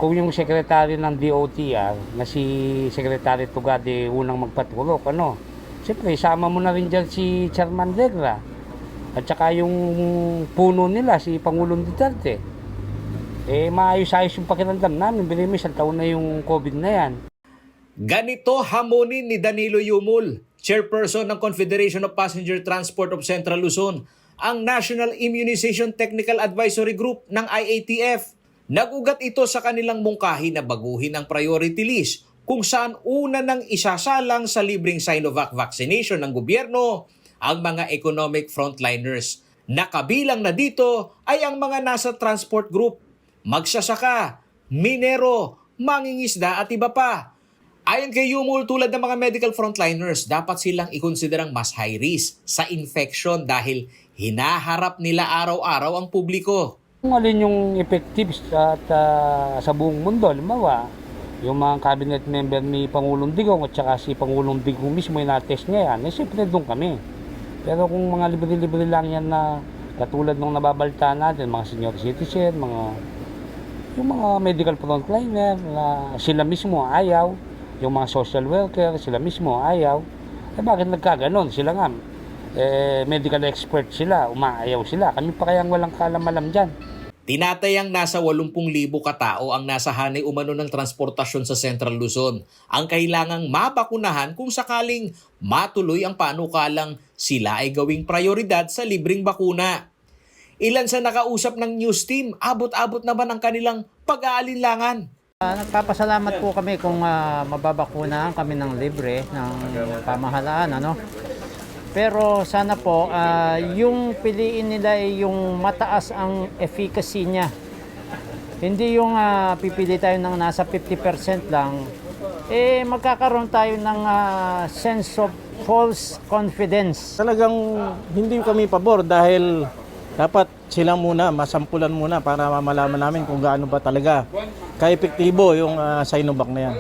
kung yung secretary ng DOTR na si Secretary Tugade unang magpatulok, siyempre isama mo na rin dyan si Chairman Legra at saka yung puno nila, si Pangulong Duterte. Maayos-ayos yung pakiramdam namin. Bilhin mo, 1 taon na yung COVID na yan. Ganito hamonin ni Danilo Yumul, Chairperson ng Confederation of Passenger Transport of Central Luzon, ang National Immunization Technical Advisory Group ng IATF. Nagugat ito sa kanilang mungkahi na baguhin ang priority list kung saan una nang isasalang sa libreng Sinovac vaccination ng gobyerno ang mga economic frontliners. Nakabilang na dito ay ang mga nasa transport group, magsasaka, minero, mangingisda at iba pa. Ayon kay Yumul, tulad ng mga medical frontliners, dapat silang ikonsiderang mas high risk sa infection dahil hinaharap nila araw-araw ang publiko. Kung alin yung effective sa buong mundo, halimbawa, yung mga cabinet member ni Pangulong Digong at saka si Pangulong Digong mismo yung na-test niya yan, siyempre doon kami. Pero kung mga libre-libre lang yan na katulad ng nababalita natin, mga senior citizen, yung mga medical frontliner, na sila mismo ayaw, yung mga social worker, sila mismo ayaw, bakit nagkaganon? Sila nga, medical expert sila, umaayaw sila. Kami pa kayang walang kalam-alam dyan. Tinatayang nasa 80,000 katao ang nasahanay umano ng transportasyon sa Central Luzon. Ang kailangang mabakunahan kung sakaling matuloy ang panukalang sila ay gawing prioridad sa libreng bakuna. Ilan sa nakausap ng news team, abot-abot naman ang kanilang pag-aalinlangan. Nagpapasalamat po kami kung mababakunahan kami ng libre ng pamahalaan. Pero sana po, yung piliin nila ay yung mataas ang efficacy niya. Hindi yung pipili tayo ng nasa 50% lang. Magkakaroon tayo ng sense of false confidence. Talagang hindi kami pabor dahil dapat sila muna, masampulan muna para malaman namin kung gaano ba talaga ka-epektibo yung Sinovac na yan.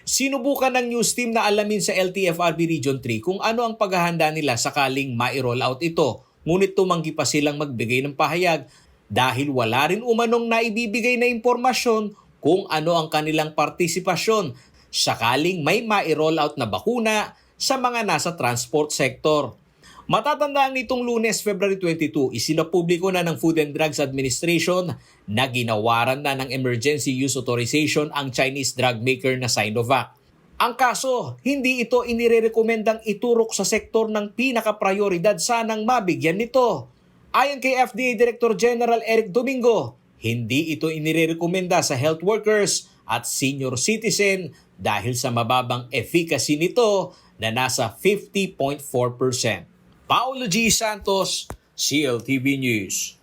Sinubukan ng news team na alamin sa LTFRB Region 3 kung ano ang paghahanda nila sakaling ma-roll out ito. Ngunit tumanggi pa silang magbigay ng pahayag dahil wala rin umanong naibibigay na impormasyon kung ano ang kanilang partisipasyon sakaling may ma-roll out na bakuna sa mga nasa transport sector. Matatandaan nitong Lunes, February 22, isinapubliko na ng Food and Drugs Administration na ginawaran na ng emergency use authorization ang Chinese drug maker na Sinovac. Ang kaso, hindi ito inirekomendang iturok sa sektor ng pinaka-prioridad sanang mabigyan nito. Ayon kay FDA Director General Eric Domingo, hindi ito inirekomenda sa health workers at senior citizen dahil sa mababang efficacy nito na nasa 50.4%. Paulo G. Santos, CLTV News.